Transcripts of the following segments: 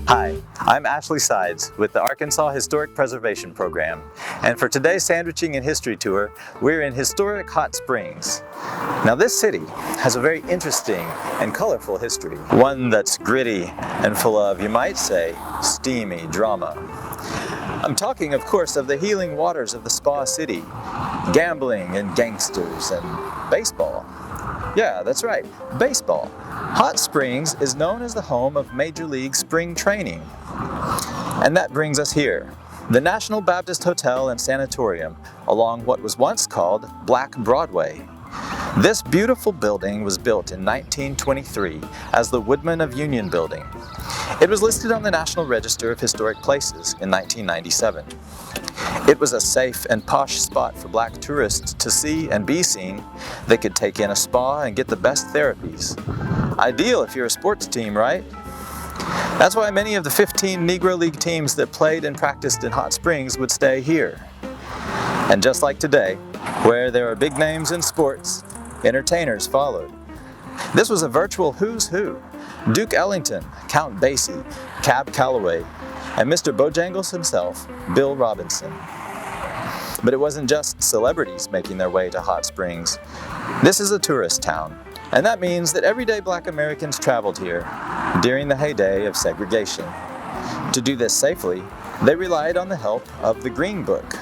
Hi, I'm Ashley Sides with the Arkansas Historic Preservation Program, and for today's Sandwiching in History Tour, we're in historic Hot Springs. Now this city has a very interesting and colorful history, one that's gritty and full of, you might say, steamy drama. I'm talking, of course, of the healing waters of the Spa City, gambling and gangsters and baseball. Yeah, that's right, baseball. Hot Springs is known as the home of Major League spring training. And that brings us here, the National Baptist Hotel and Sanatorium, along what was once called Black Broadway. This beautiful building was built in 1923 as the Woodman of Union Building. It was listed on the National Register of Historic Places in 1997. It was a safe and posh spot for black tourists to see and be seen. They could take in a spa and get the best therapies. Ideal if you're a sports team, right? That's why many of the 15 Negro League teams that played and practiced in Hot Springs would stay here. And just like today, where there are big names in sports, entertainers followed. This was a virtual who's who. Duke Ellington, Count Basie, Cab Calloway, and Mr. Bojangles himself, Bill Robinson. But it wasn't just celebrities making their way to Hot Springs. This is a tourist town, and that means that everyday black Americans traveled here during the heyday of segregation. To do this safely, they relied on the help of the Green Book.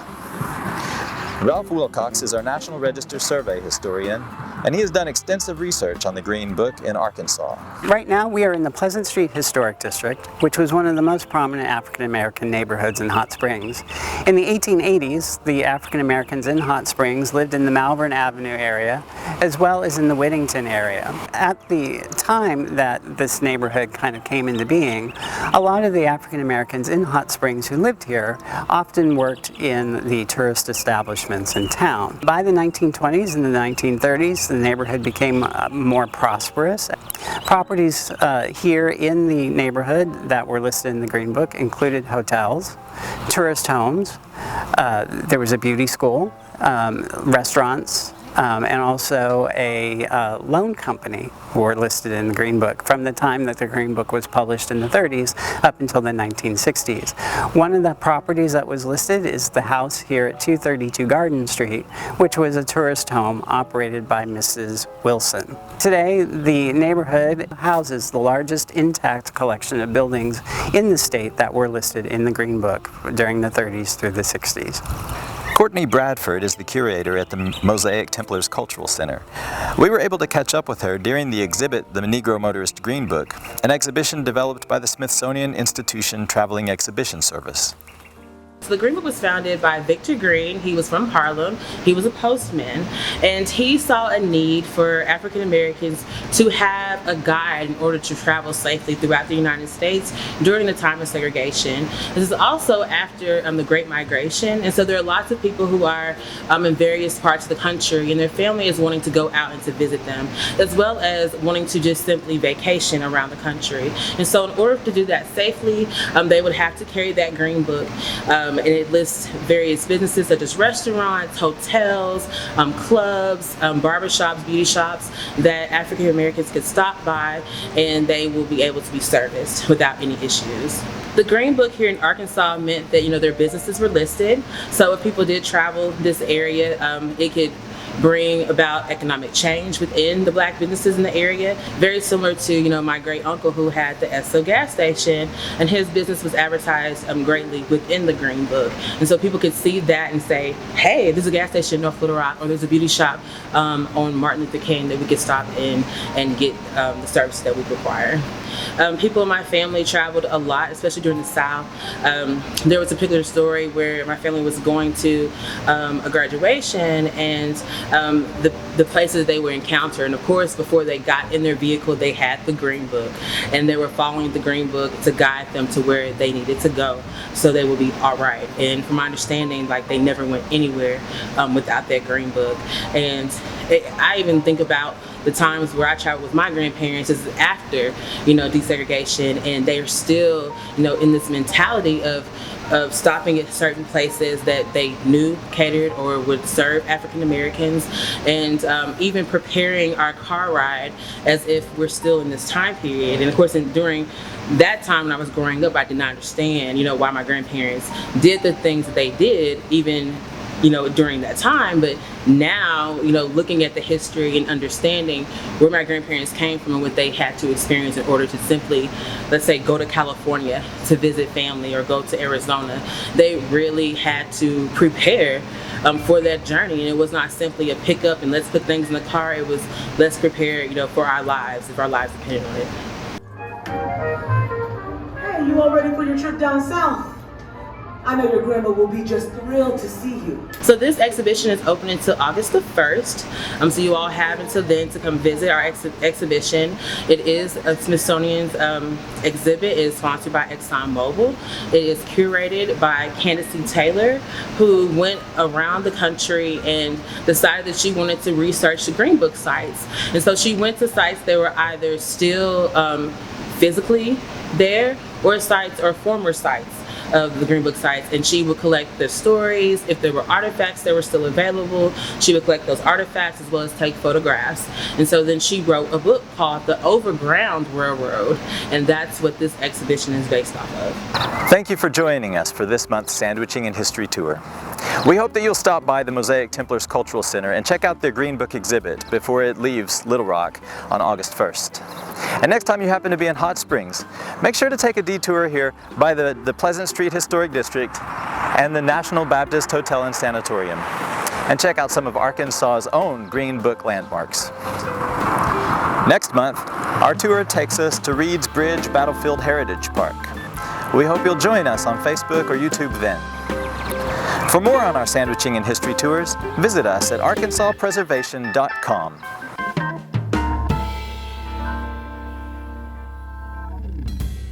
Ralph Wilcox is our National Register Survey historian, and he has done extensive research on the Green Book in Arkansas. Right now we are in the Pleasant Street Historic District, which was one of the most prominent African American neighborhoods in Hot Springs. In the 1880s, the African Americans in Hot Springs lived in the Malvern Avenue area, as well as in the Whittington area. At the time that this neighborhood kind of came into being, a lot of the African Americans in Hot Springs who lived here often worked in the tourist establishments in town. By the 1920s and the 1930s, the neighborhood became more prosperous. Properties here in the neighborhood that were listed in the Green Book included hotels, tourist homes, there was a beauty school, restaurants, and also a loan company were listed in the Green Book from the time that the Green Book was published in the 30s up until the 1960s. One of the properties that was listed is the house here at 232 Garden Street, which was a tourist home operated by Mrs. Wilson. Today, the neighborhood houses the largest intact collection of buildings in the state that were listed in the Green Book during the 30s through the 60s. Courtney Bradford is the curator at the Mosaic Templars Cultural Center. We were able to catch up with her during the exhibit, The Negro Motorist Green Book, an exhibition developed by the Smithsonian Institution Traveling Exhibition Service. So the Green Book was founded by Victor Green. He was from Harlem. He was a postman, and he saw a need for African Americans to have a guide in order to travel safely throughout the United States during the time of segregation. This is also after the Great Migration, and so there are lots of people who are in various parts of the country, and their family is wanting to go out and to visit them, as well as wanting to just simply vacation around the country. And so in order to do that safely, they would have to carry that Green Book. And it lists various businesses such as restaurants, hotels, clubs, barbershops, beauty shops that African Americans could stop by, and they will be able to be serviced without any issues. The Green Book here in Arkansas meant that their businesses were listed, so if people did travel this area, it could bring about economic change within the black businesses in the area. Very similar to, my great uncle who had the Esso gas station, and his business was advertised greatly within the Green Book. And so people could see that and say, hey, there's a gas station in North Little Rock, or there's a beauty shop on Martin Luther King that we could stop in and get the service that we require. People in my family traveled a lot, especially during the South. There was a particular story where my family was going to a graduation, and the places they were encountering, of course, before they got in their vehicle, they had the Green Book, and they were following the Green Book to guide them to where they needed to go so they would be all right. And from my understanding, they never went anywhere without that Green Book. And I even think about the times where I traveled with my grandparents is after, you know, desegregation, and they're still, you know, in this mentality of stopping at certain places that they knew catered or would serve African Americans, and even preparing our car ride as if we're still in this time period. And of course, during that time when I was growing up, I did not understand, you know, why my grandparents did the things that they did, even, you know, during that time. But now, you know, looking at the history and understanding where my grandparents came from and what they had to experience in order to simply, let's say, go to California to visit family or go to Arizona, they really had to prepare for that journey. And it was not simply a pickup and let's put things in the car. It was, let's prepare, you know, for our lives, if our lives depended on it. Hey, you all ready for your trip down south? I know your grandma will be just thrilled to see you. So this exhibition is open until August the 1st. So you all have until then to come visit our exhibition. It is a Smithsonian's exhibit. It is sponsored by ExxonMobil. It is curated by Candace C. Taylor, who went around the country and decided that she wanted to research the Green Book sites. And so she went to sites that were either still physically there, or sites or former sites of the Green Book sites, and she would collect the stories. If there were artifacts that were still available, she would collect those artifacts as well as take photographs. And so then she wrote a book called The Overground Railroad, and that's what this exhibition is based off of. Thank you for joining us for this month's Sandwiching in History tour. We hope that you'll stop by the Mosaic Templars Cultural Center and check out their Green Book exhibit before it leaves Little Rock on August 1st. And next time you happen to be in Hot Springs, make sure to take a detour here by the Pleasant Street Historic District and the National Baptist Hotel and Sanatorium, and check out some of Arkansas's own Green Book landmarks. Next month, our tour takes us to Reed's Bridge Battlefield Heritage Park. We hope you'll join us on Facebook or YouTube then. For more on our Sandwiching in History tours, visit us at arkansaspreservation.com.